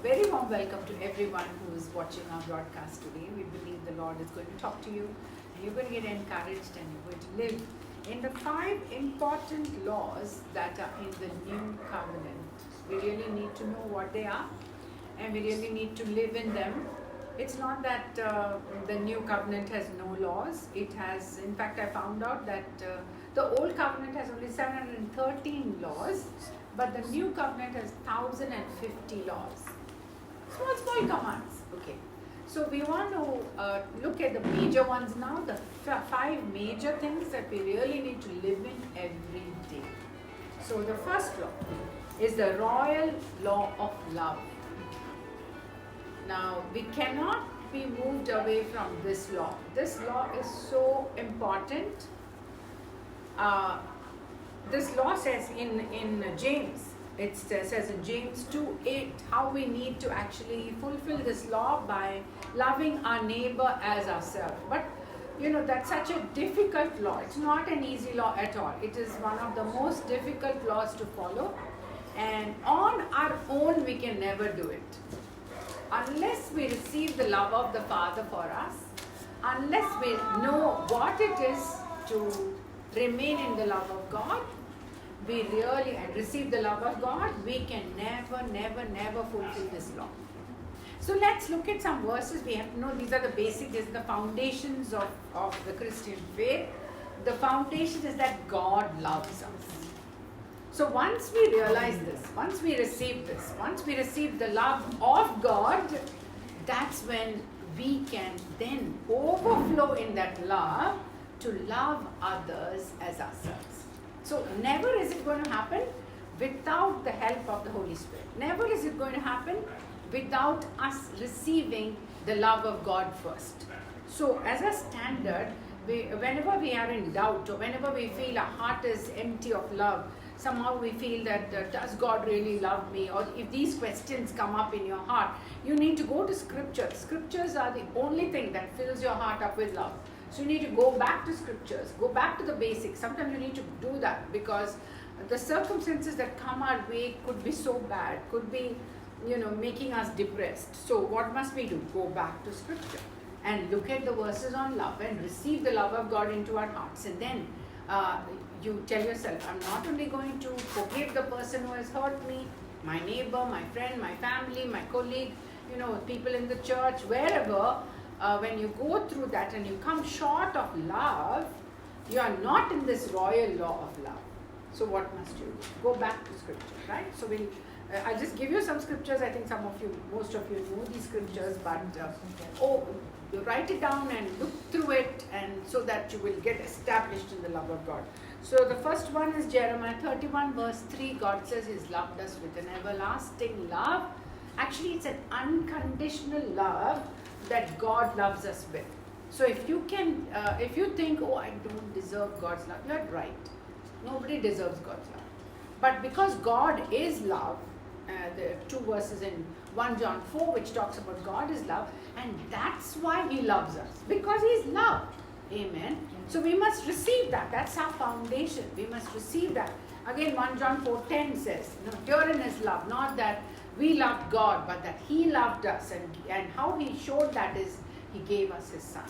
very warm welcome to everyone who is watching our broadcast today. We believe the Lord is going to talk to you and you're going to get encouraged and you're going to live in the 5 important laws that are in the new covenant. We really need to know what they are and we really need to live in them. It's not that the new covenant has no laws. It has, in fact, I found out that the old covenant has only 713 laws, but the new covenant has 1050 laws. Small commands. Okay. So we want to look at the major ones now, the 5 major things that we really need to live in every day. So the first law is the royal law of love. Now, we cannot be moved away from this law. This law is so important. This law says in James, it says in James 2:8, how we need to actually fulfill this law by loving our neighbor as ourselves. But, that's such a difficult law. It's not an easy law at all. It is one of the most difficult laws to follow. And on our own, we can never do it. Unless we receive the love of the Father for us, unless we know what it is to remain in the love of God, we really and receive the love of God, we can never fulfill this law. So let's look at some verses. We have to know these are the basic, these are the foundations of the Christian faith. The foundation is that God loves us. So once we realize this, once we receive this, once we receive the love of God, that's when we can then overflow in that love to love others as ourselves. So never is it going to happen without the help of the Holy Spirit. Never is it going to happen without us receiving the love of God first. So as a standard, whenever we are in doubt or whenever we feel our heart is empty of love, somehow we feel that does God really love me? Or if these questions come up in your heart, you need to go to scriptures. Scriptures are the only thing that fills your heart up with love. So you need to go back to scriptures, go back to the basics. Sometimes you need to do that because the circumstances that come our way could be so bad, could be, making us depressed. So what must we do? Go back to scripture and look at the verses on love and receive the love of God into our hearts. And then you tell yourself, I'm not only going to forgive the person who has hurt me, my neighbor, my friend, my family, my colleague, people in the church, wherever, when you go through that and you come short of love, you are not in this royal law of love. So what must you do? Go back to scripture, right? So I'll just give you some scriptures. I think most of you know these scriptures, but you write it down and look through it, and so that you will get established in the love of God. So the first one is Jeremiah 31 verse 3. God says He's loved us with an everlasting love. Actually, it's an unconditional love that God loves us with. So if you think, I don't deserve God's love, you're right. Nobody deserves God's love. But because God is love, there are 2 verses in 1 John 4 which talks about God is love, and that's why He loves us, because He is love. Amen. So we must receive that. That's our foundation. We must receive that. Again, 1 John 4:10 says, herein is love, not that we loved God, but that He loved us. And how He showed that is He gave us His Son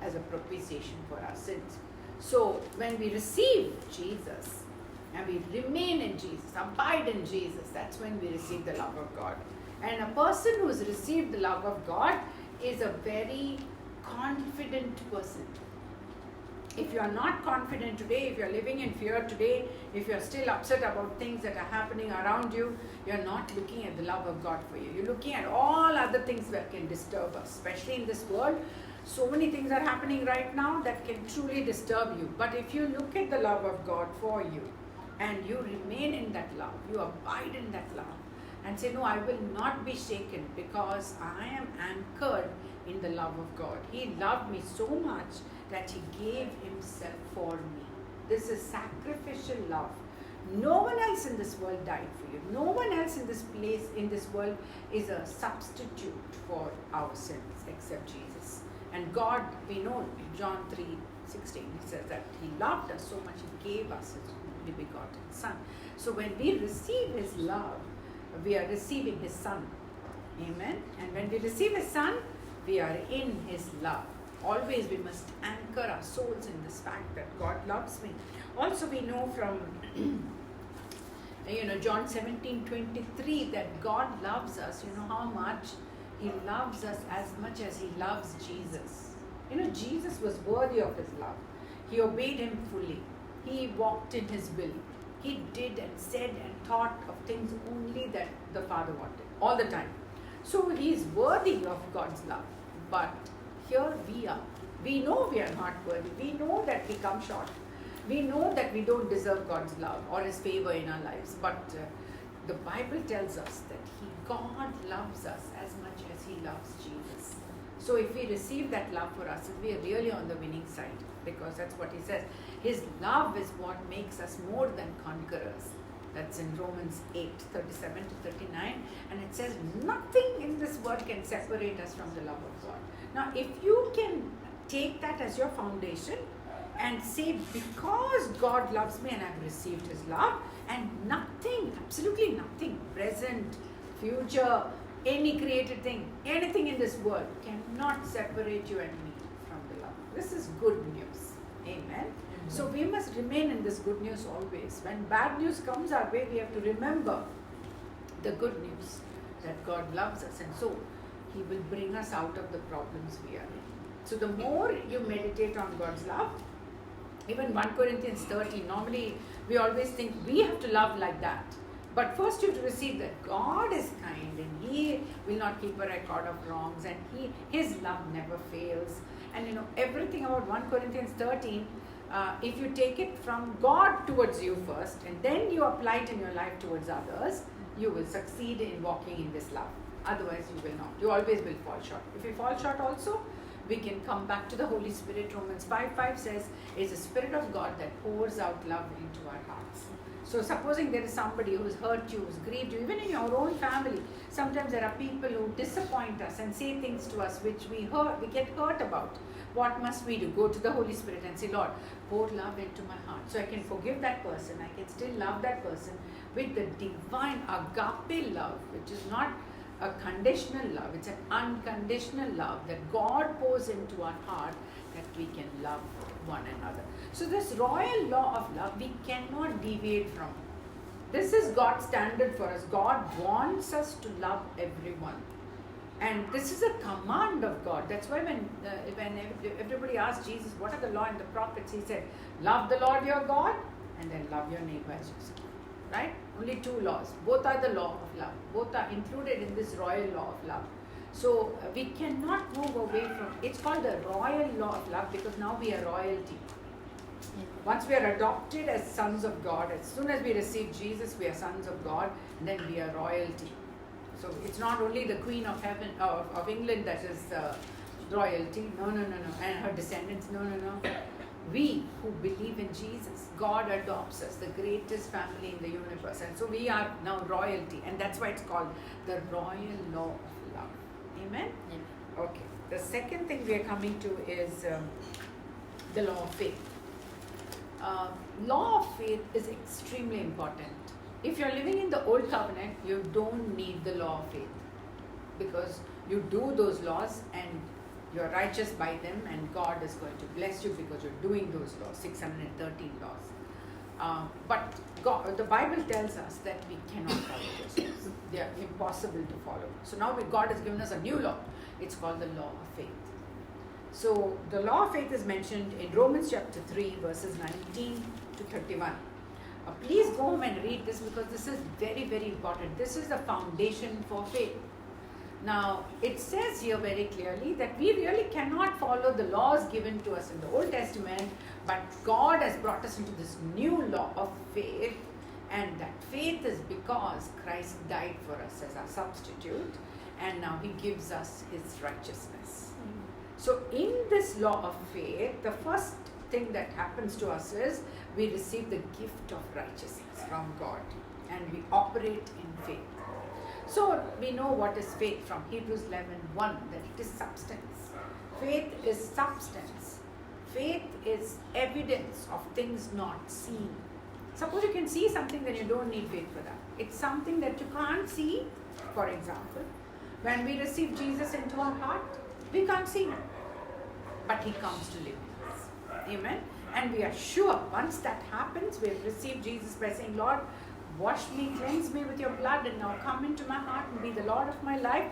as a propitiation for our sins. So when we receive Jesus and we remain in Jesus, abide in Jesus, that's when we receive the love of God. And a person who has received the love of God is a very confident person. If you are not confident today, if you are living in fear today, if you are still upset about things that are happening around you, you are not looking at the love of God for you. You're looking at all other things that can disturb us, especially in this world. So many things are happening right now that can truly disturb you. But if you look at the love of God for you and you remain in that love, you abide in that love and say, no, I will not be shaken because I am anchored in the love of God. He loved me so much that He gave Himself for me. This is sacrificial love. No one else in this world died for you. No one else in this place, in this world, is a substitute for our sins except Jesus. And God, we know in John 3:16, He says that He loved us so much, He gave us His only begotten Son. So when we receive His love, we are receiving His Son. Amen. And when we receive His Son, we are in His love. Always we must anchor our souls in this fact that God loves me. Also we know from John 17:23 that God loves us. You know how much He loves us, as much as He loves Jesus. Jesus was worthy of His love. He obeyed Him fully. He walked in His will. He did and said and thought of things only that the Father wanted, all the time. So He is worthy of God's love. But here we are. We know we are not worthy. We know that we come short. We know that we don't deserve God's love or His favor in our lives. But the Bible tells us that God loves us as much as He loves Jesus. So if we receive that love for us, we are really on the winning side, because that's what He says. His love is what makes us more than conquerors. That's in Romans 8:37-39. And it says, nothing in this world can separate us from the love of God. Now, if you can take that as your foundation and say, because God loves me and I've received His love, and nothing, absolutely nothing, present, future, any created thing, anything in this world cannot separate you and me from the love. This is good news. Amen. So we must remain in this good news always. When bad news comes our way, we have to remember the good news that God loves us, and so He will bring us out of the problems we are in. So the more you meditate on God's love, even 1 Corinthians 13, normally we always think we have to love like that. But first you have to receive that God is kind and He will not keep a record of wrongs, and His love never fails. And everything about 1 Corinthians 13, if you take it from God towards you first and then you apply it in your life towards others, you will succeed in walking in this love. Otherwise you will not. You always will fall short. If you fall short also, we can come back to the Holy Spirit. Romans 5:5 says, it's the Spirit of God that pours out love into our hearts. So supposing there is somebody who's hurt you, who's grieved you, even in your own family, sometimes there are people who disappoint us and say things to us which we get hurt about. What must we do? Go to the Holy Spirit and say, Lord, pour love into my heart so I can forgive that person. I can still love that person with the divine agape love, which is not a conditional love. It's an unconditional love that God pours into our heart, that we can love one another. So this royal law of love, we cannot deviate from. This is God's standard for us. God wants us to love everyone. And this is a command of God. That's why when everybody asked Jesus, what are the law and the prophets? He said, love the Lord your God and then love your neighbor as yourself. Right? Only two laws. Both are the law of love. Both are included in this royal law of love. So we cannot move away from, it's called the royal law of love because now we are royalty. Once we are adopted as sons of God, as soon as we receive Jesus, we are sons of God, and then we are royalty. So it's not only the Queen of Heaven of England that is royalty. No. And her descendants. No. We who believe in Jesus, God adopts us, the greatest family in the universe. And so we are now royalty. And that's why it's called the royal law of love. Amen? Yeah. Okay. The second thing we are coming to is the law of faith. Law of faith is extremely important. If you're living in the old covenant, you don't need the law of faith because you do those laws and you're righteous by them, and God is going to bless you because you're doing those laws, 613 laws. But God, the Bible tells us that we cannot follow those laws. They are impossible to follow. So now God has given us a new law. It's called the law of faith. So the law of faith is mentioned in Romans chapter 3, verses 19 to 31. Please go home and read this because this is very, very important. This is the foundation for faith. Now, it says here very clearly that we really cannot follow the laws given to us in the Old Testament, but God has brought us into this new law of faith, and that faith is because Christ died for us as our substitute, and now He gives us His righteousness. So in this law of faith, the first thing that happens to us is we receive the gift of righteousness from God, and we operate in faith. So we know what is faith from Hebrews 11:1, that it is substance. Faith is substance. Faith is evidence of things not seen. Suppose you can see something, then you don't need faith for that. It's something that you can't see, for example. When we receive Jesus into our heart, we can't see him, but he comes to live in us. Amen. And we are sure once that happens, we have received Jesus by saying, Lord, wash me, cleanse me with your blood, and now come into my heart and be the Lord of my life.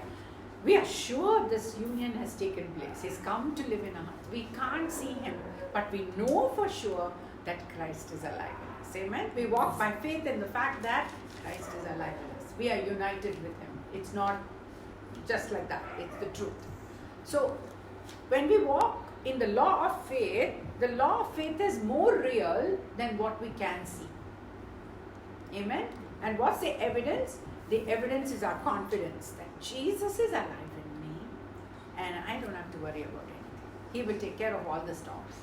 We are sure this union has taken place. He's come to live in our hearts. We can't see him, but we know for sure that Christ is alive in us. Amen. We walk by faith in the fact that Christ is alive in us. We are united with him. It's not just like that. It's the truth. So, when we walk in the law of faith is more real than what we can see. Amen. And what's the evidence? The evidence is our confidence that Jesus is alive in me and I don't have to worry about anything. He will take care of all the storms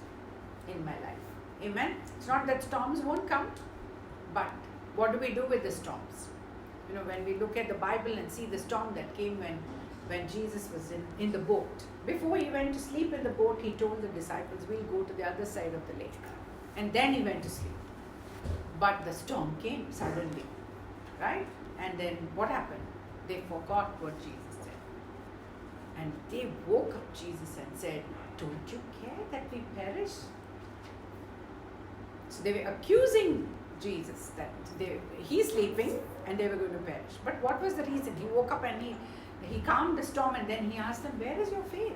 in my life. Amen. It's not that storms won't come, but what do we do with the storms? You know, when we look at the Bible and see the storm that came when Jesus was in the boat. Before he went to sleep in the boat, he told the disciples, we'll go to the other side of the lake. And then he went to sleep. But the storm came suddenly, right? And then what happened? They forgot what Jesus said. And they woke up Jesus and said, don't you care that we perish? So they were accusing Jesus that he's sleeping and they were going to perish. But what was the reason? He woke up and he calmed the storm, and then he asked them, where is your faith?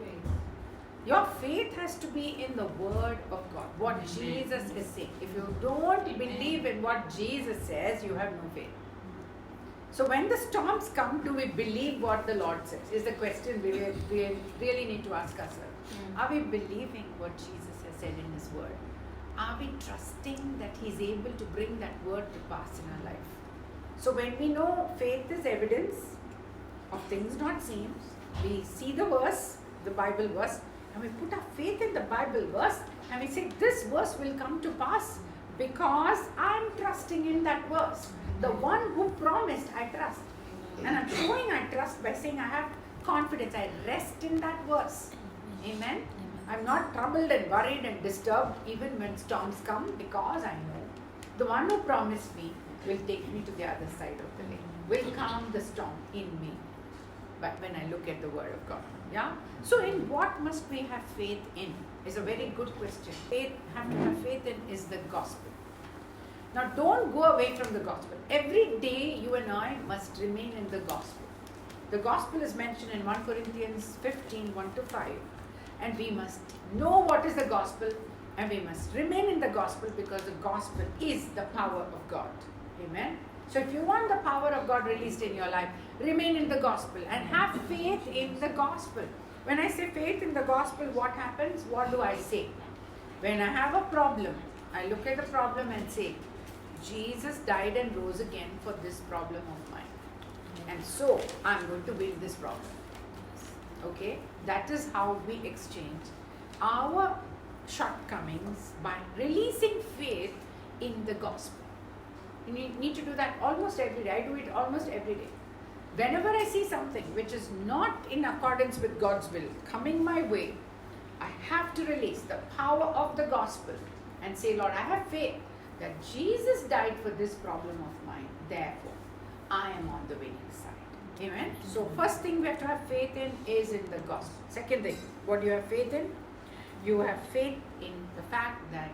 Your faith has to be in the word of God, what Jesus is saying. If you don't believe in what Jesus says, you have no faith. So when the storms come, do we believe what the Lord says? Is the question we really need to ask ourselves. Are we believing what Jesus has said in his word? Are we trusting that he's able to bring that word to pass in our life? So when we know faith is evidence of things not seen, we see the verse, the Bible verse, and we put our faith in the Bible verse, and we say this verse will come to pass because I'm trusting in that verse. The one who promised, I trust. And I'm showing I trust by saying I have confidence. I rest in that verse. Amen. I'm not troubled and worried and disturbed even when storms come, because I know the one who promised me will take me to the other side of the lake, will calm the storm in me. But when I look at the word of God. Yeah. So in what must we have faith in? Is a very good question. Have to have faith in is the gospel. Now don't go away from the gospel. Every day you and I must remain in the gospel. The gospel is mentioned in 1 Corinthians 15, 1-5. And we must know what is the gospel, and we must remain in the gospel, because the gospel is the power of God. Amen. So if you want the power of God released in your life, remain in the gospel and have faith in the gospel. When I say faith in the gospel, what happens? What do I say? When I have a problem, I look at the problem and say, Jesus died and rose again for this problem of mine. And so I'm going to win this problem. Okay? That is how we exchange our shortcomings by releasing faith in the gospel. You need to do that almost every day. I do it almost every day. Whenever I see something which is not in accordance with God's will coming my way, I have to release the power of the gospel and say, Lord, I have faith that Jesus died for this problem of mine. Therefore, I am on the winning side. Amen. So first thing we have to have faith in is in the gospel. Second thing, what do you have faith in? You have faith in the fact that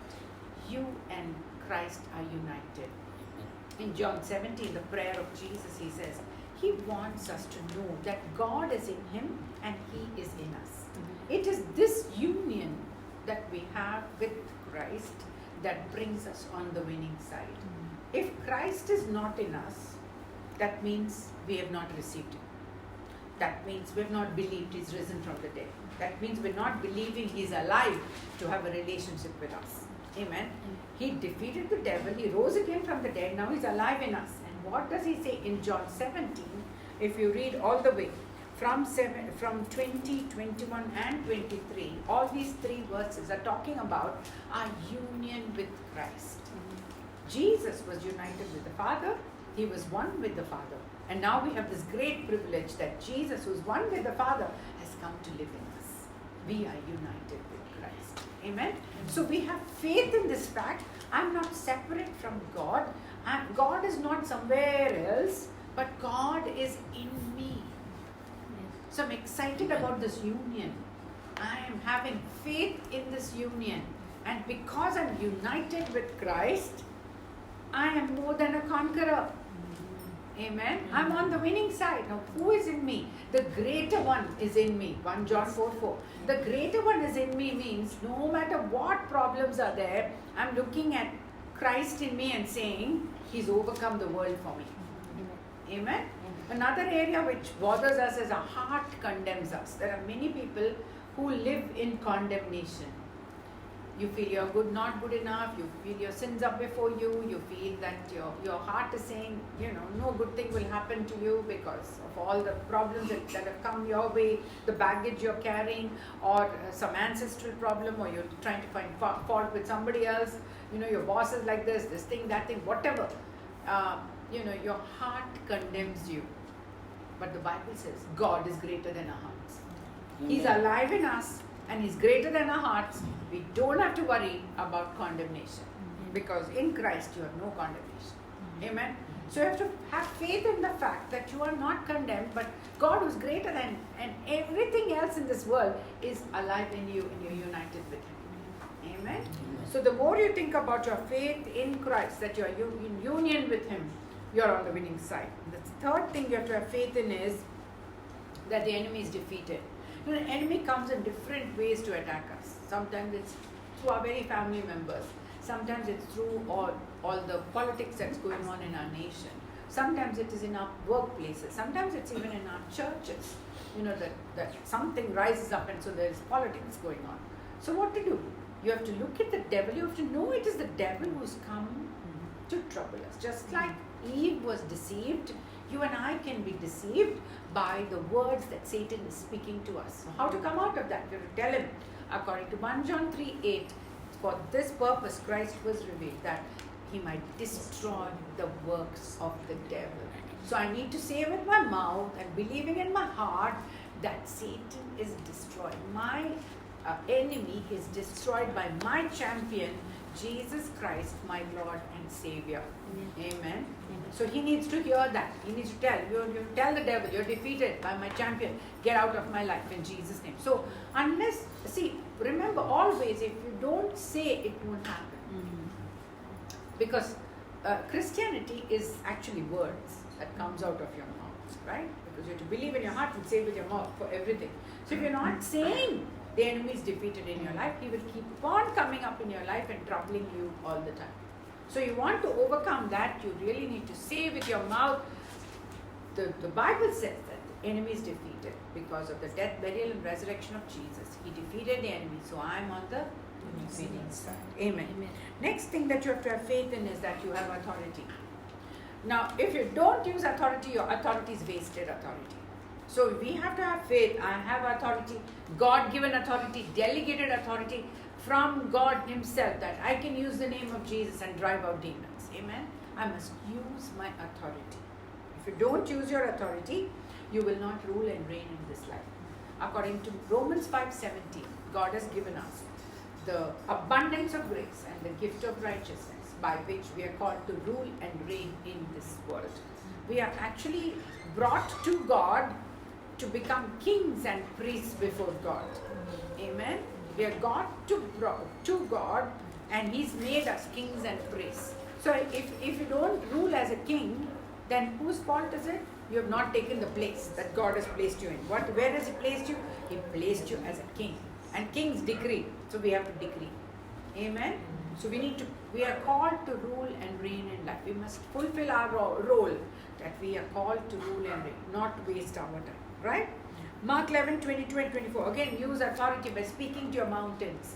you and Christ are united. In John 17, the prayer of Jesus, he says, he wants us to know that God is in him and he is in us. It is this union that we have with Christ that brings us on the winning side. If Christ is not in us, that means we have not received him. That means we have not believed he's risen from the dead. That means we're not believing he's alive to have a relationship with us. Amen. He defeated the devil. He rose again from the dead. Now he's alive in us. And what does he say in John 17? If you read all the way from 20, 21 and 23, all these three verses are talking about our union with Christ. Jesus was united with the Father. He was one with the Father. And now we have this great privilege that Jesus, who's one with the Father, has come to live in us. We are united with Christ. Amen. So we have faith in this fact. I'm not separate from God. God is not somewhere else, but God is in me. So I'm excited about this union. I am having faith in this union. And because I'm united with Christ, I am more than a conqueror. Amen. I'm on the winning side. Now, who is in me? The greater one is in me. 1 John 4:4. The greater one is in me means no matter what problems are there, I'm looking at Christ in me and saying, He's overcome the world for me. Amen. Another area which bothers us is our heart condemns us. There are many people who live in condemnation. You feel you're good, not good enough. You feel your sins are before you. You feel that your heart is saying, no good thing will happen to you because of all the problems that have come your way, the baggage you're carrying, or some ancestral problem, or you're trying to find fault with somebody else. Your boss is like this thing, that thing, whatever. Your heart condemns you. But the Bible says God is greater than our hearts. He's alive in us and He's greater than our hearts. We don't have to worry about condemnation because in Christ you have no condemnation. Amen. So you have to have faith in the fact that you are not condemned, but God who's greater than, and everything else in this world is alive in you and you're united with Him. Amen. So the more you think about your faith in Christ, that you're in union with Him, you're on the winning side. The third thing you have to have faith in is that the enemy is defeated. The enemy comes in different ways to attack us. Sometimes it's through our very family members. Sometimes it's through all the politics that's going on in our nation. Sometimes it is in our workplaces. Sometimes it's even in our churches. That something rises up and so there's politics going on. So what to do? You have to look at the devil. You have to know it is the devil who's come to trouble us. Just like Eve was deceived, you and I can be deceived by the words that Satan is speaking to us. So how to come out of that? You have to tell him, according to 1 John 3:8, for this purpose Christ was revealed, that He might destroy the works of the devil. So I need to say with my mouth and believing in my heart that Satan is destroyed. My enemy is destroyed by my champion, Jesus Christ, my Lord and Savior. Amen. So he needs to hear that. He needs to tell. You tell the devil, you're defeated by my champion. Get out of my life in Jesus' name. So remember always, if you don't say, it won't happen. Because Christianity is actually words that comes out of your mouth, right? Because you have to believe in your heart and say with your mouth for everything. So if you're not saying the enemy is defeated in your life, he will keep on coming up in your life and troubling you all the time. So you want to overcome that, you really need to say with your mouth. The Bible says that the enemy is defeated because of the death, burial and resurrection of Jesus. He defeated the enemy, so I am on the winning side. Amen. Next thing that you have to have faith in is that you have authority. Now, if you don't use authority, your authority is wasted authority. So we have to have faith. I have authority, God-given authority, delegated authority from God Himself, that I can use the name of Jesus and drive out demons. Amen. I must use my authority. If you don't use your authority, you will not rule and reign in this life. According to Romans 5:17, God has given us the abundance of grace and the gift of righteousness by which we are called to rule and reign in this world. We are actually brought to God to become kings and priests before God. Amen. We are brought to God and He's made us kings and priests. So if you don't rule as a king, then whose fault is it? You have not taken the place that God has placed you in. Where has He placed you? He placed you as a king. And kings decree. So we have to decree. Amen. So we are called to rule and reign in life. We must fulfill our role that we are called to rule and reign, not waste our time. Right? Mark 11:22 and 24. Again, use authority by speaking to your mountains.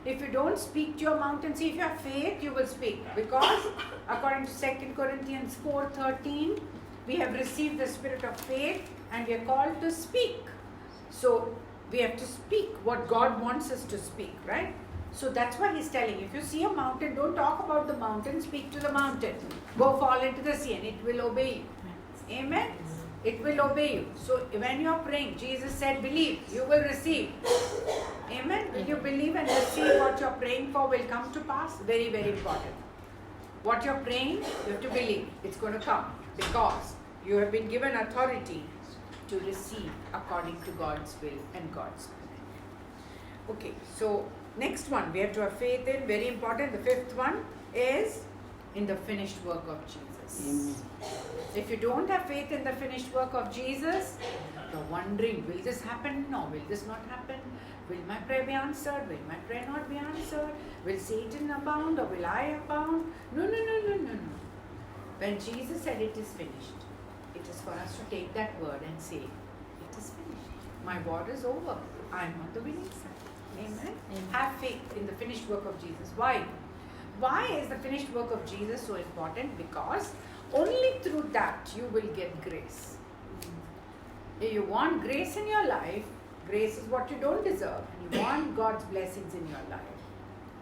If you don't speak to your mountains, see, if you have faith, you will speak. Because according to 2 Corinthians 4:13, we have received the spirit of faith and we are called to speak. So we have to speak what God wants us to speak, right? So that's why He's telling, if you see a mountain, don't talk about the mountain, speak to the mountain. Go fall into the sea and it will obey you. Amen? It will obey you. So when you are praying, Jesus said, believe, you will receive. Amen? Will you believe and receive what you are praying for will come to pass? Very, very important. What you are praying, you have to believe. It's going to come because you have been given authority to receive according to God's will and God's plan. Okay, so next one we have to have faith in, very important. The fifth one is in the finished work of Jesus. Amen. If you don't have faith in the finished work of Jesus, you're wondering, will this happen? No, will this not happen? Will my prayer be answered? Will my prayer not be answered? Will Satan abound or will I abound? No. When Jesus said it is finished, it is for us to take that word and say, it is finished. My war is over. I am on the winning side. Amen? Have faith in the finished work of Jesus. Why? Why is the finished work of Jesus so important? Because only through that you will get grace. If you want grace in your life, grace is what you don't deserve. And you want God's blessings in your life.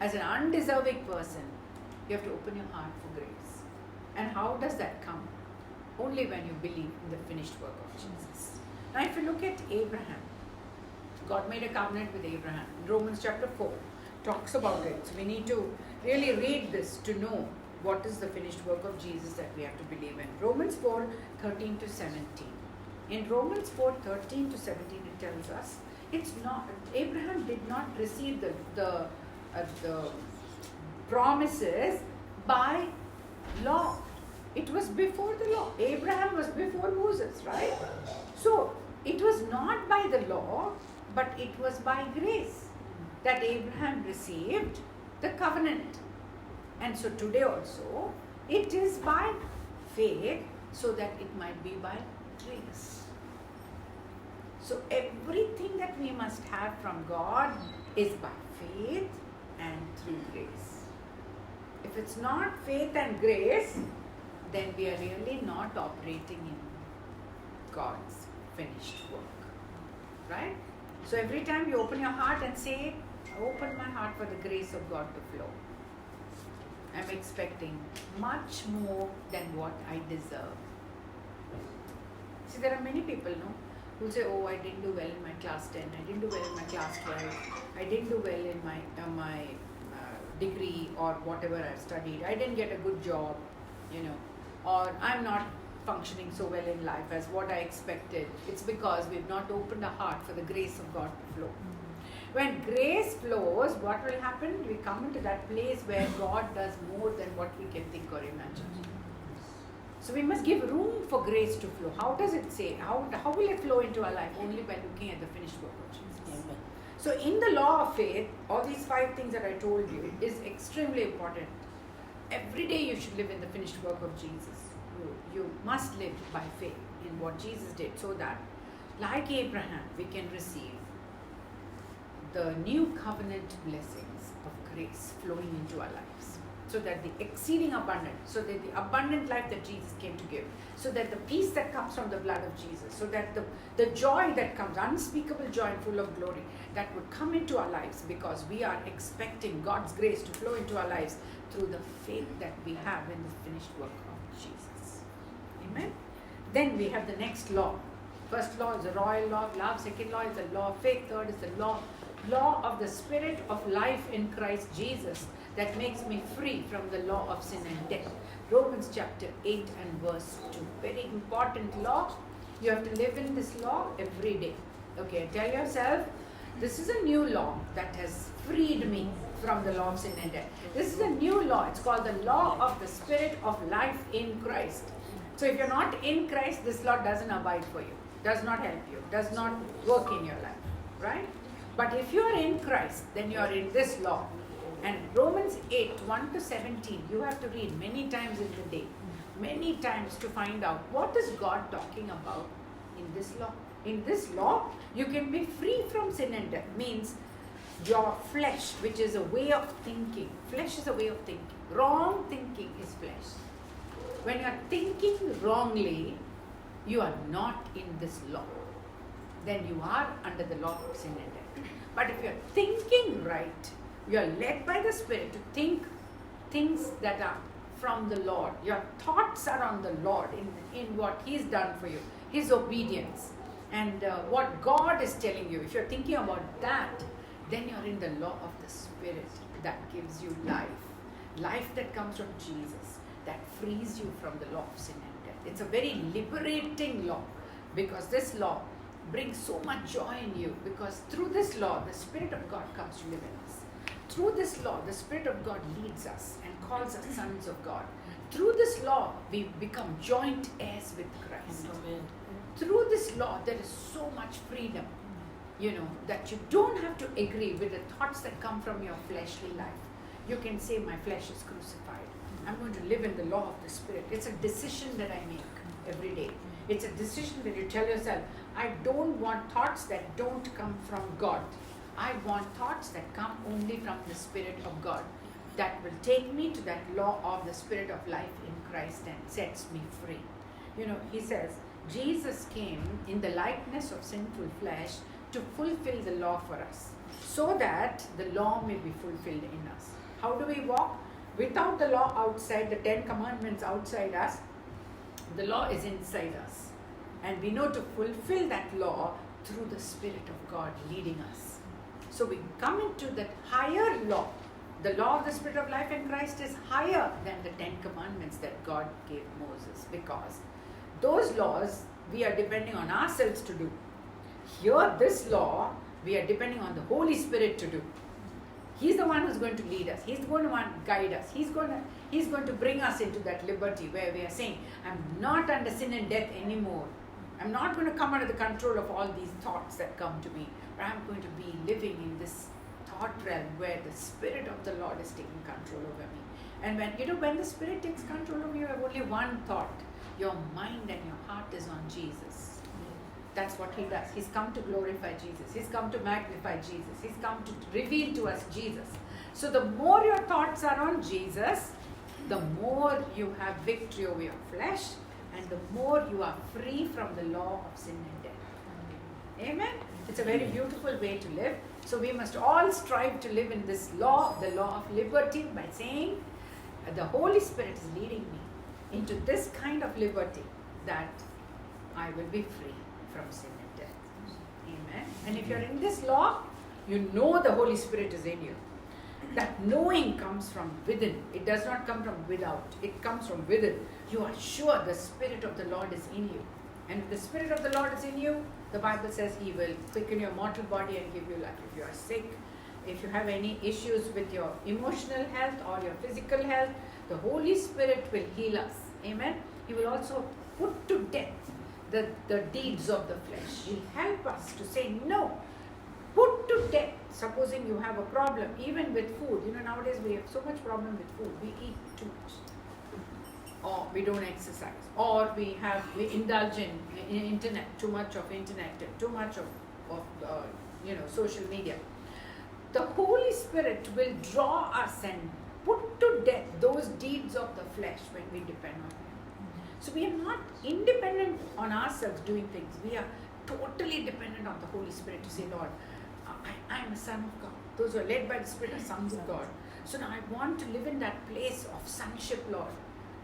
As an undeserving person, you have to open your heart for grace. And how does that come? Only when you believe in the finished work of Jesus. Now if you look at Abraham, God made a covenant with Abraham. Romans chapter 4 talks about it. So we need to really read this to know what is the finished work of Jesus that we have to believe in. Romans 4, 13 to 17. In Romans 4, 13 to 17 it tells us, it's not, Abraham did not receive the promises by law. It was before the law. Abraham was before Moses, right? So it was not by the law, but it was by grace that Abraham received the covenant. And so today also, it is by faith, so that it might be by grace. So everything that we must have from God is by faith and through grace. If it's not faith and grace, then we are really not operating in God's finished work. Right? So every time you open your heart and say, I open my heart for the grace of God to flow. I'm expecting much more than what I deserve. See, there are many people, who say, oh, I didn't do well in my class 10, I didn't do well in my class 12, I didn't do well in my degree or whatever I've studied, I didn't get a good job, or I'm not functioning so well in life as what I expected. It's because we've not opened our heart for the grace of God to flow. When grace flows, what will happen? We come into that place where God does more than what we can think or imagine. So we must give room for grace to flow. How does it say? How will it flow into our life? Only by looking at the finished work of Jesus. Amen. So in the law of faith, all these 5 things that I told you is extremely important. Every day you should live in the finished work of Jesus. You must live by faith in what Jesus did, so that, like Abraham, we can receive the new covenant blessings of grace flowing into our lives. So that the exceeding abundant, so that the abundant life that Jesus came to give, so that the peace that comes from the blood of Jesus, so that the joy that comes, unspeakable joy and full of glory, that would come into our lives because we are expecting God's grace to flow into our lives through the faith that we have in the finished work of Jesus. Amen? Then we have the next law. First law is the royal law of love. Second law is the law of faith. Third is the law of the Spirit of life in Christ Jesus, that makes me free from the law of sin and death. Romans chapter 8 and verse 2. Very important law. You have to live in this law every day. Okay, tell yourself, this is a new law that has freed me from the law of sin and death. This is a new law. It's called the law of the Spirit of life in Christ. So if you're not in Christ, this law doesn't abide for you, does not help you, does not work in your life, right? But if you are in Christ, then you are in this law. And Romans 8, 1 to 17, you have to read many times in the day, many times to find out what is God talking about in this law. In this law, you can be free from sin and death. Means your flesh, which is a way of thinking. Flesh is a way of thinking. Wrong thinking is flesh. When you are thinking wrongly, you are not in this law. Then you are under the law of sin and death. But if you are thinking right, you are led by the Spirit to think things that are from the Lord. Your thoughts are on the Lord, in what He's done for you, His obedience, and what God is telling you. If you're thinking about that, then you're in the law of the Spirit that gives you life. Life that comes from Jesus, that frees you from the law of sin and death. It's a very liberating law. because this law brings so much joy in you, because through this law the Spirit of God comes to live in us. Through this law the Spirit of God leads us and calls us sons of God. Through this law we become joint heirs with Christ. Amen. Through this law there is so much freedom, that you don't have to agree with the thoughts that come from your fleshly life. You can say, my flesh is crucified. I'm going to live in the law of the Spirit. It's a decision that I make every day. It's a decision that you tell yourself, I don't want thoughts that don't come from God. I want thoughts that come only from the Spirit of God, that will take me to that law of the Spirit of life in Christ and sets me free. He says, Jesus came in the likeness of sinful flesh to fulfill the law for us, so that the law may be fulfilled in us. How do we walk? Without the law outside, the 10 commandments outside us, the law is inside us. And we know to fulfill that law through the Spirit of God leading us. So we come into that higher law. The law of the Spirit of life in Christ is higher than the 10 commandments that God gave Moses, because those laws we are depending on ourselves to do. Here, this law, we are depending on the Holy Spirit to do. He's the one who's going to lead us. He's going to guide us. He's going to bring us into that liberty where we are saying, I'm not under sin and death anymore. I'm not going to come under the control of all these thoughts that come to me, but I'm going to be living in this thought realm where the Spirit of the Lord is taking control over me. And when the Spirit takes control of you, you have only one thought. Your mind and your heart is on Jesus. That's what He does. He's come to glorify Jesus. He's come to magnify Jesus. He's come to reveal to us Jesus. So the more your thoughts are on Jesus, the more you have victory over your flesh, and the more you are free from the law of sin and death. Amen? It's a very beautiful way to live. So we must all strive to live in this law, the law of liberty, by saying, the Holy Spirit is leading me into this kind of liberty, that I will be free from sin and death. Amen. And if you're in this law, you know the Holy Spirit is in you. That knowing comes from within. It does not come from without. It comes from within. You are sure the Spirit of the Lord is in you. And if the Spirit of the Lord is in you, the Bible says He will quicken your mortal body and give you life. If you are sick, if you have any issues with your emotional health or your physical health, the Holy Spirit will heal us. Amen. He will also put to death the deeds of the flesh. He'll help us to say no. Put to death. Supposing you have a problem, even with food. Nowadays we have so much problem with food. We eat too much. Or we don't exercise. Or we indulge in internet, too much of internet, too much of social media. The Holy Spirit will draw us and put to death those deeds of the flesh when we depend on Him. So we are not independent on ourselves doing things. We are totally dependent on the Holy Spirit to say, Lord, I am a son of God. Those who are led by the Spirit are sons of God. So now I want to live in that place of sonship, Lord.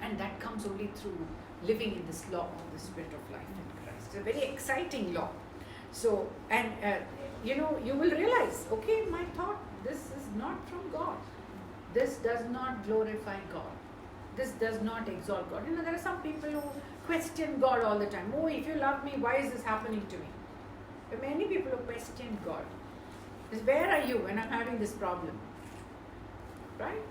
And that comes only through living in this law of the Spirit of life in Christ. It's a very exciting law. So, and you will realize, okay, my thought, this is not from God. This does not glorify God. This does not exalt God. There are some people who question God all the time. Oh, if you love me, why is this happening to me? There are many people who question God. Where are you when I'm having this problem? Right?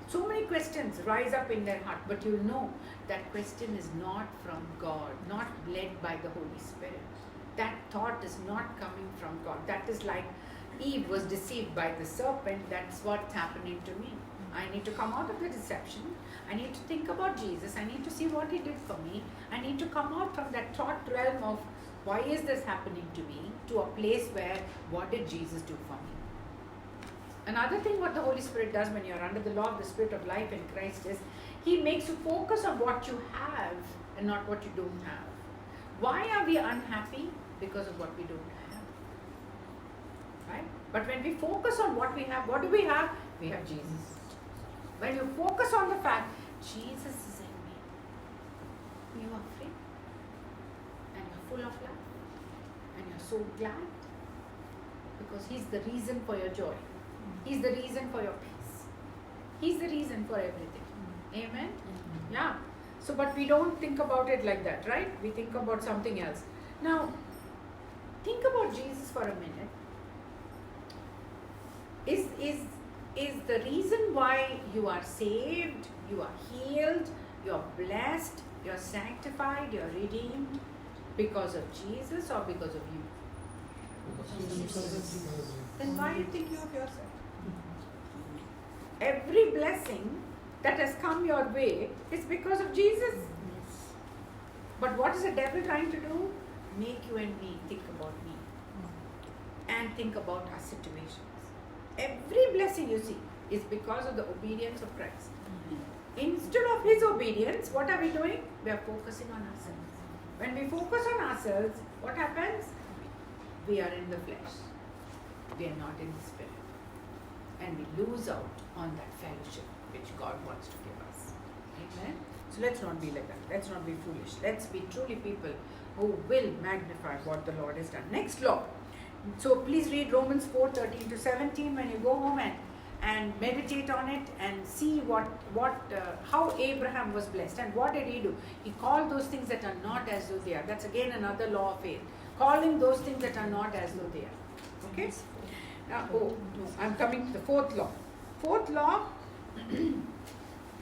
So many questions rise up in their heart, but you know that question is not from God, not led by the Holy Spirit. That thought is not coming from God. That is like Eve was deceived by the serpent. That's what's happening to me. I need to come out of the deception. I need to think about Jesus. I need to see what He did for me. I need to come out from that thought realm of why is this happening to me, to a place where what did Jesus do for me? Another thing what the Holy Spirit does when you're under the law of the Spirit of life in Christ is He makes you focus on what you have and not what you don't have. Why are we unhappy? Because of what we don't have. Right? But when we focus on what we have, what do we have? We have Jesus. When you focus on the fact, Jesus is in me, you are free. And you're full of love. And you're so glad. Because He's the reason for your joy. He's the reason for your peace. He's the reason for everything. Amen? Yeah. So, but we don't think about it like that, right? We think about something else. Now, think about Jesus for a minute. Is the reason why you are saved, you are healed, you are blessed, you are sanctified, you are redeemed because of Jesus or because of you? Then why are you thinking of yourself? Every blessing that has come your way is because of Jesus. But what is the devil trying to do? Make you and me think about me and think about our situations. Every blessing you see is because of the obedience of Christ. Instead of his obedience, what are we doing? We are focusing on ourselves. When we focus on ourselves, what happens? We are in the flesh. We are not in the spirit. And we lose out on that fellowship which God wants to give us. Amen? So let's not be like that. Let's not be foolish. Let's be truly people who will magnify what the Lord has done. Next law. So please read Romans 4:13 to 17 when you go home and meditate on it and see how Abraham was blessed. And what did he do? He called those things that are not as though they are. That's again another law of faith. Calling those things that are not as though they are. Okay? Now, I'm coming to the fourth law. Fourth law,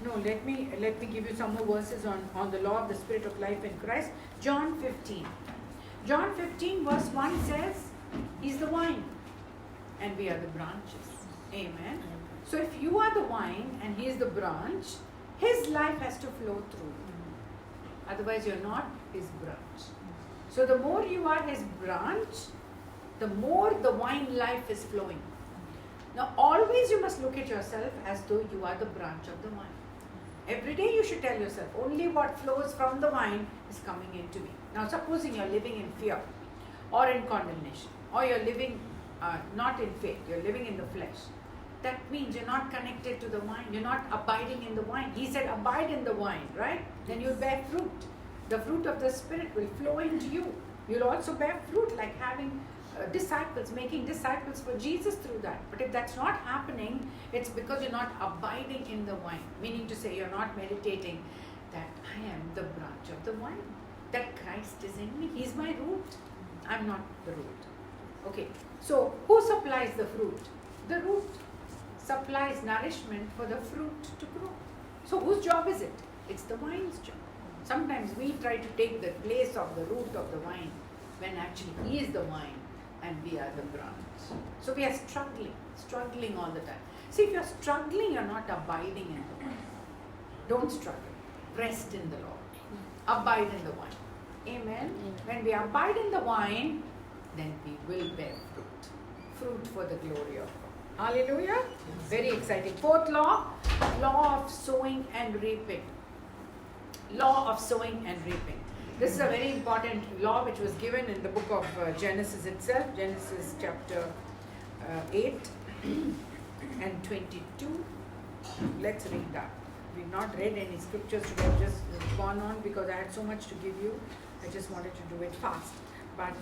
no, let me give you some more verses on the law of the Spirit of life in Christ. John 15. John 15 verse 1 says, He's the vine and we are the branches. Amen. So if you are the vine and He is the branch, His life has to flow through. Otherwise you're not His branch. So the more you are His branch, the more the vine life is flowing. Now always you must look at yourself as though you are the branch of the vine. Every day you should tell yourself, only what flows from the vine is coming into me. Now supposing you're living in fear or in condemnation, or you're living not in faith, you're living in the flesh. That means you're not connected to the vine, you're not abiding in the vine. He said abide in the vine, right? Then you'll bear fruit. The fruit of the Spirit will flow into you. You'll also bear fruit like having disciples, making disciples for Jesus through that. But if that's not happening, it's because you're not abiding in the vine. Meaning to say you're not meditating that I am the branch of the vine. That Christ is in me. He's my root. I'm not the root. Okay, so who supplies the fruit? The root supplies nourishment for the fruit to grow. So whose job is it? It's the vine's job. Sometimes we try to take the place of the root of the vine when actually He is the vine and we are the branch. So we are struggling all the time. See, if you're struggling, you're not abiding in the vine. Don't struggle. Rest in the Lord. Abide in the vine. Amen. When we abide in the vine, then we will bear fruit. Fruit for the glory of God. Hallelujah. Very exciting. Fourth law, law of sowing and reaping. Law of sowing and reaping. This is a very important law which was given in the book of Genesis itself. Genesis chapter 8 and 22. Let's read that. We've not read any scriptures today. I've just gone on because I had so much to give you. I just wanted to do it fast. But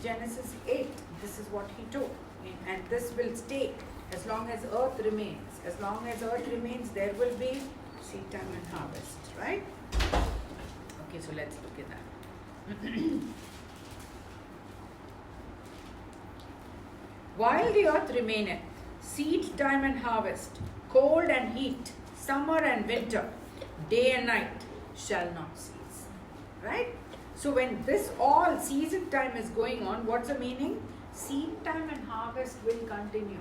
Genesis 8, this is what He told. And this will stay as long as earth remains. As long as earth remains, there will be seed time and harvest, right? Okay, so let's look at that. While the earth remaineth, seed time and harvest, cold and heat, summer and winter, day and night shall not cease. Right? So when this all season time is going on, what's the meaning? Seed time and harvest will continue.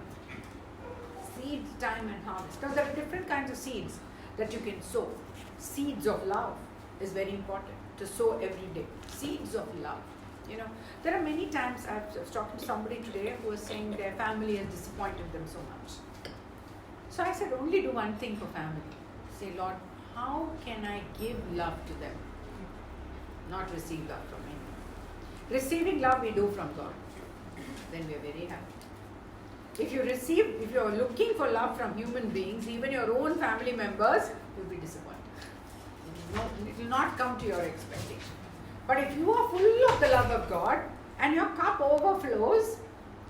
Seed time and harvest. Now there are different kinds of seeds that you can sow. Seeds of love is very important to sow every day. Seeds of love. You know, there are many times I was talking to somebody today who was saying their family has disappointed them so much. So I said, only do one thing for family. Say, Lord, how can I give love to them? Not receive love from anyone. Receiving love we do from God. Then we are very happy. If you are looking for love from human beings, even your own family members, you'll be disappointed. It will not come to your expectation. But if you are full of the love of God and your cup overflows,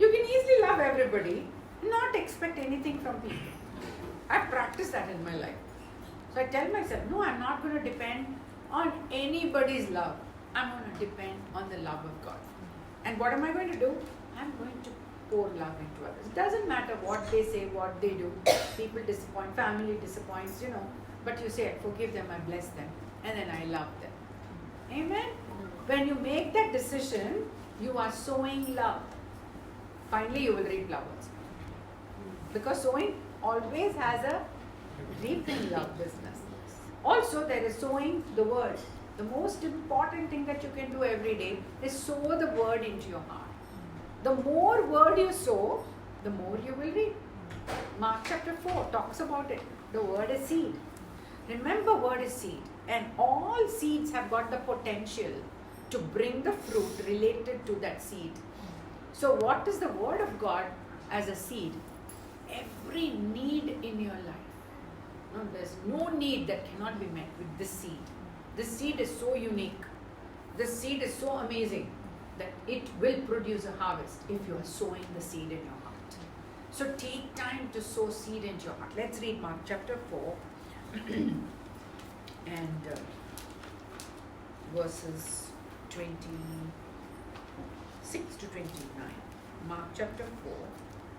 you can easily love everybody, not expect anything from people. I've practiced that in my life. So I tell myself, no, I'm not going to depend on anybody's love. I'm going to depend on the love of God. And what am I going to do? I'm going to pour love into others. It doesn't matter what they say, what they do. People disappoint, family disappoints, But you say, I forgive them, I bless them, and then I love them. Amen? When you make that decision, you are sowing love. Finally, you will reap love also. Because sowing always has a reaping love business. Also, there is sowing the word. The most important thing that you can do every day is sow the word into your heart. The more word you sow, the more you will reap. Mark chapter 4 talks about it. The word is seed. Remember, word is seed. And all seeds have got the potential to bring the fruit related to that seed. So what is the word of God as a seed? Every need in your life. No, there's no need that cannot be met with this seed. This seed is so unique. This seed is so amazing that it will produce a harvest if you are sowing the seed in your heart. So take time to sow seed into your heart. Let's read Mark chapter 4 and verses 26 to 29. Mark chapter 4,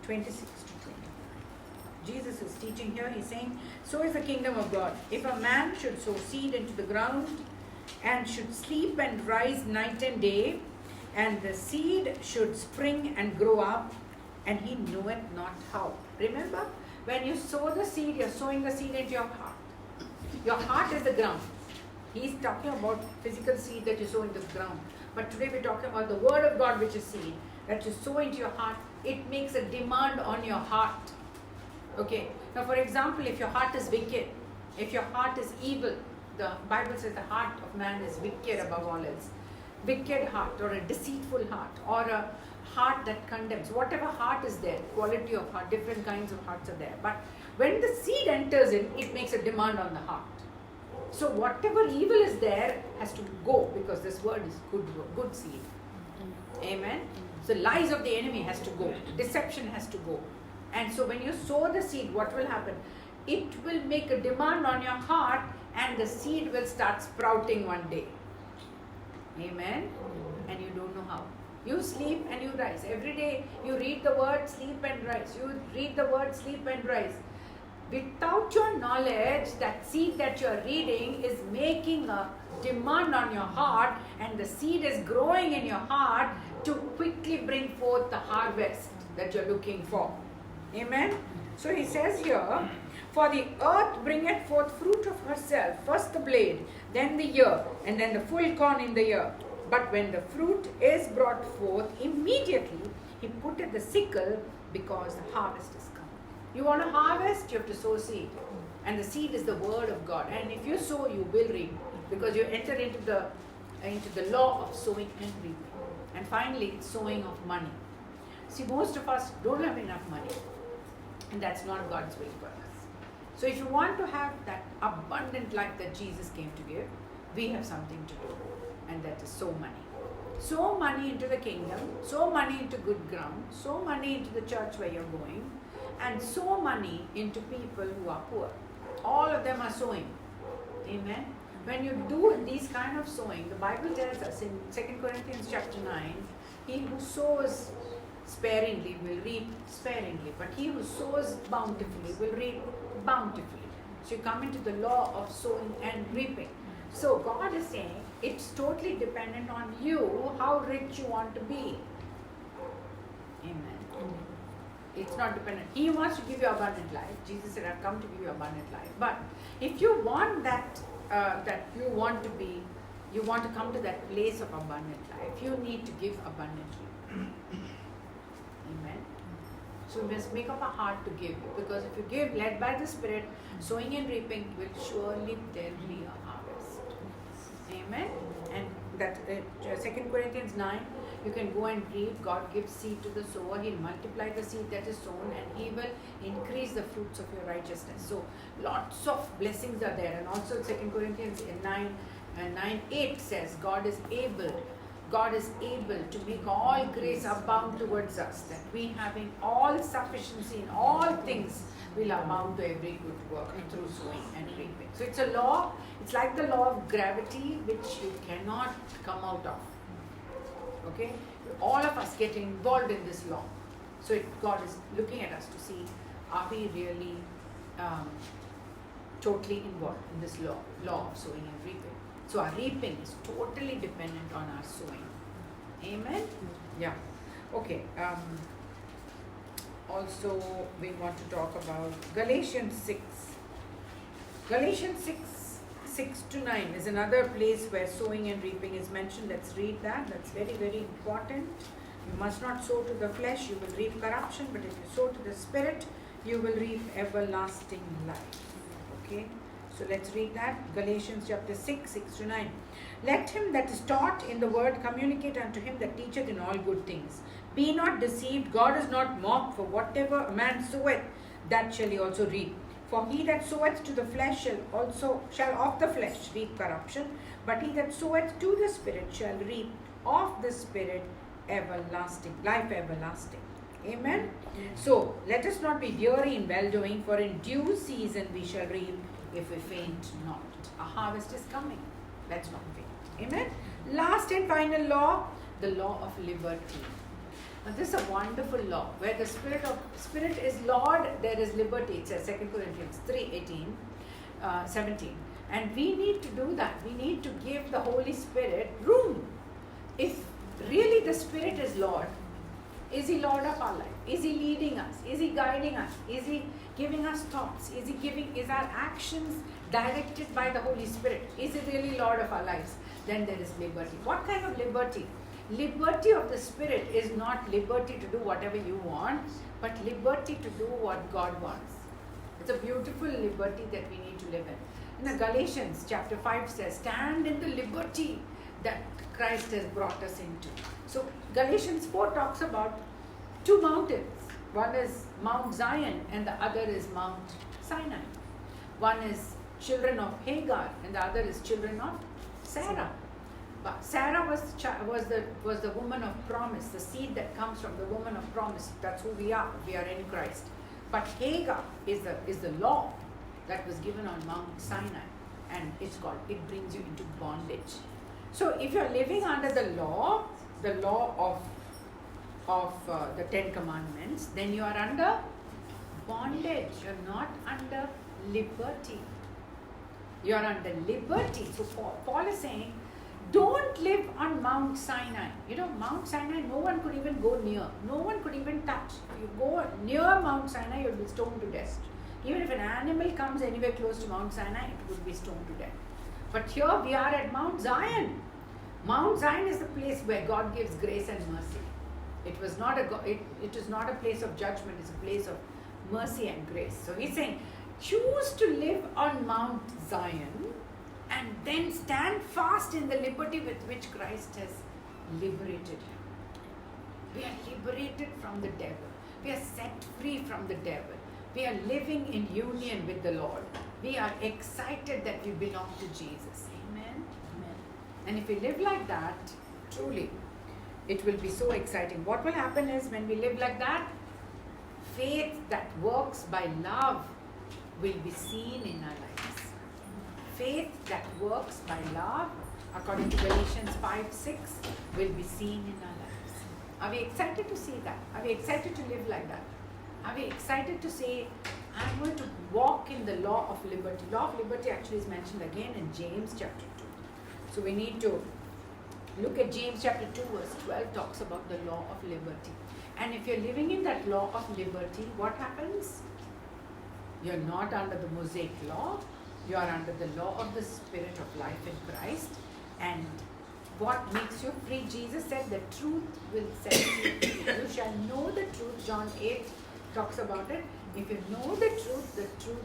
26 to 29. Jesus is teaching here. He's saying, so is the kingdom of God. If a man should sow seed into the ground and should sleep and rise night and day, and the seed should spring and grow up, and he knoweth not how. Remember, when you sow the seed, you're sowing the seed into your heart. Your heart is the ground. He's talking about physical seed that you sow into the ground. But today we're talking about the word of God, which is seed, that you sow into your heart. It makes a demand on your heart. Okay. Now, for example, if your heart is wicked, if your heart is evil, the Bible says the heart of man is wicked above all else. Wicked heart, or a deceitful heart, or a heart that condemns. Whatever heart is there, quality of heart, different kinds of hearts are there. But when the seed enters in, it makes a demand on the heart. So whatever evil is there has to go, because this word is good seed. Amen. So lies of the enemy has to go. Deception has to go. And so when you sow the seed, what will happen? It will make a demand on your heart, and the seed will start sprouting one day. Amen. And you don't know how. You sleep and you rise. Every day you read the word, sleep and rise. You read the word, sleep and rise. Without your knowledge, that seed that you are reading is making a demand on your heart, and the seed is growing in your heart to quickly bring forth the harvest that you're looking for. Amen. So he says here, for the earth bringeth forth fruit of herself, first the blade, then the ear, and then the full corn in the ear. But when the fruit is brought forth, immediately he putteth the sickle, because the harvest is come. You want to harvest, you have to sow seed. And the seed is the word of God. And if you sow, you will reap, because you enter into the law of sowing and reaping. And finally, it's sowing of money. See, most of us don't have enough money, and that's not God's will for us. So if you want to have that abundant life that Jesus came to give, we have something to do, and that is sow money. Sow money into the kingdom, sow money into good ground, sow money into the church where you're going, and sow money into people who are poor. All of them are sowing. Amen. When you do these kind of sowing, the Bible tells us in 2 Corinthians chapter 9, he who sows sparingly will reap sparingly, but he who sows bountifully will reap bountifully. So you come into the law of sowing and reaping. So God is saying it's totally dependent on you how rich you want to be. Amen. It's not dependent. He wants to give you abundant life. Jesus said, I've come to give you abundant life. But if you want that you want to come to that place of abundant life, you need to give abundantly. Amen. So we must make up a heart to give, because if you give led by the Spirit, sowing and reaping will surely there be a harvest. Amen. And that 2 Corinthians 9, you can go and read. God gives seed to the sower. He'll multiply the seed that is sown, and he will increase the fruits of your righteousness. So lots of blessings are there. And also 2 Corinthians 9:8 says God is able God is able to make all grace abound towards us, that we having all sufficiency in all things will abound to every good work through sowing and reaping. So it's a law, it's like the law of gravity which you cannot come out of. Okay? All of us get involved in this law. So God is looking at us to see, are we really totally involved in this law of sowing and reaping? So our reaping is totally dependent on our sowing. Amen? Yeah. Okay. Also, we want to talk about Galatians 6. Galatians 6 to 9 is another place where sowing and reaping is mentioned. Let's read that. That's very, very important. You must not sow to the flesh, you will reap corruption, but if you sow to the Spirit, you will reap everlasting life. Okay? So let's read that. Galatians chapter 6 to 9. Let him that is taught in the word communicate unto him that teacheth in all good things. Be not deceived, God is not mocked, for whatever a man soweth, that shall he also reap. For he that soweth to the flesh shall of the flesh reap corruption, but he that soweth to the Spirit shall reap of the Spirit everlasting, life everlasting. Amen? So, let us not be weary in well-doing, for in due season we shall reap if we faint not. A harvest is coming. Let's not faint. Amen? Last and final law, the law of liberty. Now, this is a wonderful law. Where the Spirit is Lord, there is liberty. It says 2 Corinthians 17. And we need to do that. We need to give the Holy Spirit room. If really the Spirit is Lord, is He Lord of our life? Is He leading us? Is He guiding us? Is He giving us thoughts? Is our actions directed by the Holy Spirit? Is He really Lord of our lives? Then there is liberty. What kind of liberty? Liberty of the Spirit is not liberty to do whatever you want, but liberty to do what God wants. It's a beautiful liberty that we need to live in. In the Galatians chapter 5 says, stand in the liberty that Christ has brought us into. So Galatians 4 talks about two mountains. One is Mount Zion and the other is Mount Sinai. One is children of Hagar and the other is children of Sarah. But Sarah was the woman of promise, the seed that comes from the woman of promise. That's who we are. We are in Christ. But Hagar is the law that was given on Mount Sinai, and it brings you into bondage. So if you're living under the law of the 10 Commandments, then you are under bondage. You're not under liberty. You are under liberty. So Paul is saying, don't live on Mount Sinai. You know, Mount Sinai, no one could even go near. No one could even touch. If you go near Mount Sinai, you'll be stoned to death. Even if an animal comes anywhere close to Mount Sinai, it would be stoned to death. But here we are at Mount Zion. Mount Zion is the place where God gives grace and mercy. It is not a place of judgment, it's a place of mercy and grace. So he's saying, choose to live on Mount Zion and then stand fast in the liberty with which Christ has liberated you. We are liberated from the devil. We are set free from the devil. We are living in union with the Lord. We are excited that we belong to Jesus. Amen? Amen. And if we live like that, truly, it will be so exciting. What will happen is when we live like that, faith that works by love will be seen in our lives. Faith that works by love, according to Galatians 5:6, will be seen in our lives. Are we excited to see that? Are we excited to live like that? Are we excited to say, I'm going to walk in the law of liberty? Law of liberty actually is mentioned again in James chapter 2. So we need to look at James chapter 2 verse 12 talks about the law of liberty. And if you're living in that law of liberty, what happens? You're not under the Mosaic law. You are under the law of the Spirit of life in Christ. And what makes you free? Jesus said the truth will set you free. You shall know the truth. John 8 talks about it. If you know the truth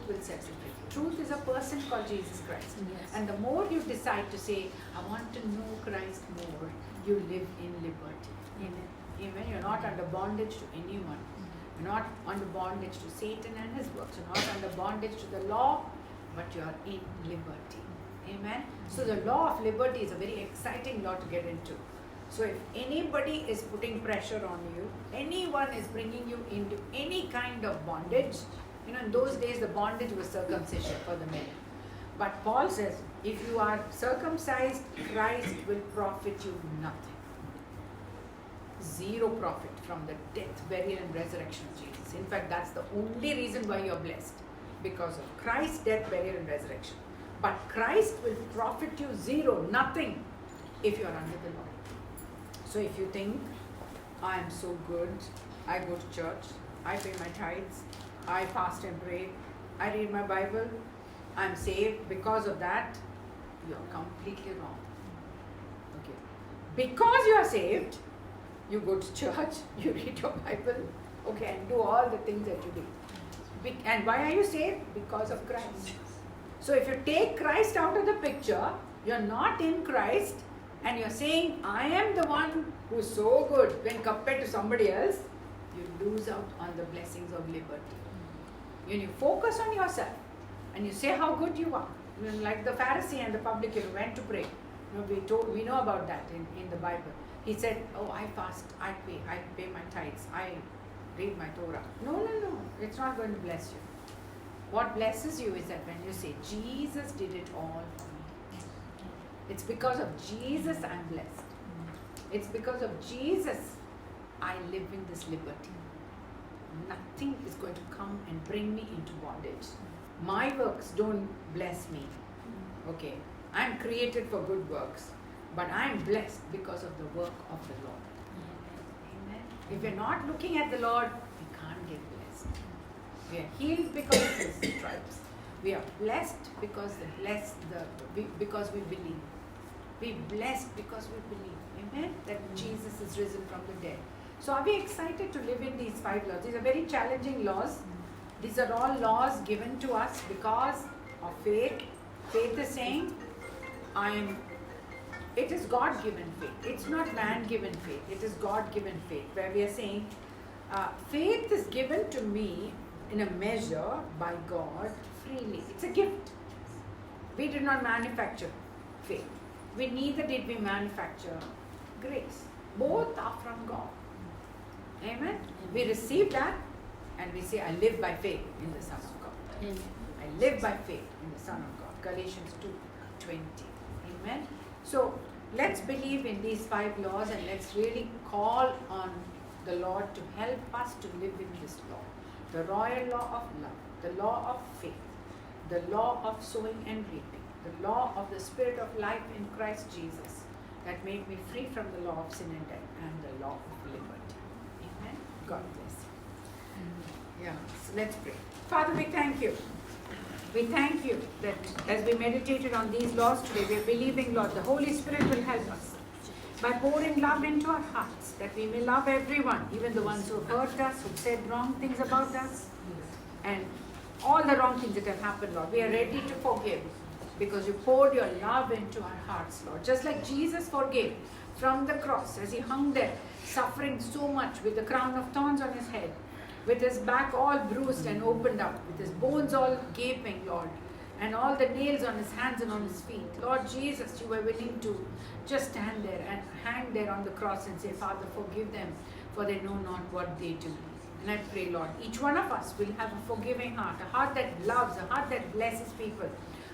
will set you free. Truth is a person called Jesus Christ. Yes. And the more you decide to say, I want to know Christ more, you live in liberty. Amen. Amen. You're not under bondage to anyone. You're not under bondage to Satan and his works. You're not under bondage to the law, but you are in liberty. Amen. So the law of liberty is a very exciting law to get into. So if anybody is putting pressure on you, anyone is bringing you into any kind of bondage, in those days the bondage was circumcision for the men. But Paul says, if you are circumcised, Christ will profit you nothing. Zero profit from the death, burial and resurrection of Jesus. In fact, that's the only reason why you're blessed. Because of Christ's death, burial and resurrection. But Christ will profit you zero, nothing, if you're under the law. So if you think, I am so good, I go to church, I pay my tithes, I fast and pray, I read my Bible, I'm saved, because of that, you're completely wrong. Okay. Because you are saved, you go to church, you read your Bible, okay, and do all the things that you do. And why are you saved? Because of Christ. So if you take Christ out of the picture, you're not in Christ, and you're saying, I am the one who's so good when compared to somebody else, you lose out on the blessings of liberty. When you focus on yourself and you say how good you are, like the Pharisee and the publican who went to pray, we know about that in the Bible. He said, oh, I fast, I pay my tithes, I read my Torah. No, it's not going to bless you. What blesses you is that when you say, Jesus did it all for me. It's because of Jesus I'm blessed. It's because of Jesus I live in this liberty. Nothing is going to come and bring me into bondage. My works don't bless me. Okay, I'm created for good works, but I'm blessed because of the work of the Lord. Amen. If we're not looking at the Lord, we can't get blessed. We are healed because of His stripes. We are blessed because because we believe. We're blessed because we believe. Amen. That Jesus is risen from the dead. So are we excited to live in these 5 laws? These are very challenging laws. These are all laws given to us because of faith. Faith is saying, it is God-given faith. It's not man-given faith. It is God-given faith. Where we are saying, faith is given to me in a measure by God freely. It's a gift. We did not manufacture faith. Neither did we manufacture grace. Both are from God. Amen. We receive that and we say, I live by faith in the Son of God. I live by faith in the Son of God. Galatians 2:20. Amen. So let's believe in these 5 laws and let's really call on the Lord to help us to live in this law. The royal law of love, the law of faith, the law of sowing and reaping, the law of the Spirit of life in Christ Jesus that made me free from the law of sin and death, and the law of liberty. Amen. God bless you. Yeah, so let's pray. Father, we thank you. We thank you that as we meditated on these laws today, we are believing, Lord, the Holy Spirit will help us by pouring love into our hearts, that we may love everyone, even the ones who hurt us, who said wrong things about us, and all the wrong things that have happened, Lord. We are ready to forgive because you poured your love into our hearts, Lord. Just like Jesus forgave from the cross as he hung there, suffering so much with the crown of thorns on his head, with his back all bruised and opened up, with his bones all gaping, Lord, and all the nails on his hands and on his feet. Lord Jesus, you were willing to just stand there and hang there on the cross and say, Father, forgive them, for they know not what they do. And I pray, Lord, each one of us will have a forgiving heart, a heart that loves, a heart that blesses people,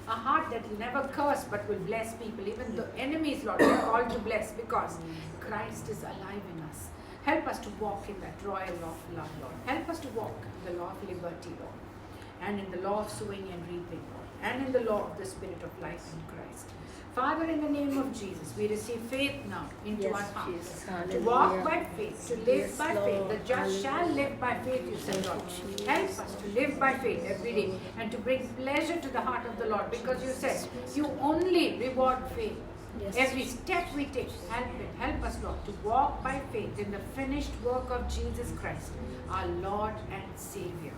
a heart that will never curse but will bless people. Even the enemies, Lord, are called to bless because Christ is alive in us. Help us to walk in that royal law of love, Lord. Help us to walk in the law of liberty, Lord, and in the law of sowing and reaping, Lord, and in the law of the Spirit of life in Christ. Father, in the name of Jesus, we receive faith now into our hearts. To walk by faith, to live by faith. The just shall live by faith, you said, Lord. Help us to live by faith every day and to bring pleasure to the heart of the Lord, because you said you only reward faith. Yes. Every step we take, help us, Lord, to walk by faith in the finished work of Jesus Christ, our Lord and Savior.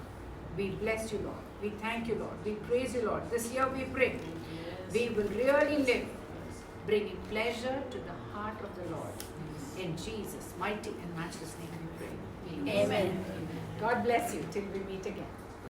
We bless you, Lord. We thank you, Lord. We praise you, Lord. This year we pray, we will really live, bringing pleasure to the heart of the Lord. In Jesus' mighty and matchless name we pray. Amen. God bless you till we meet again.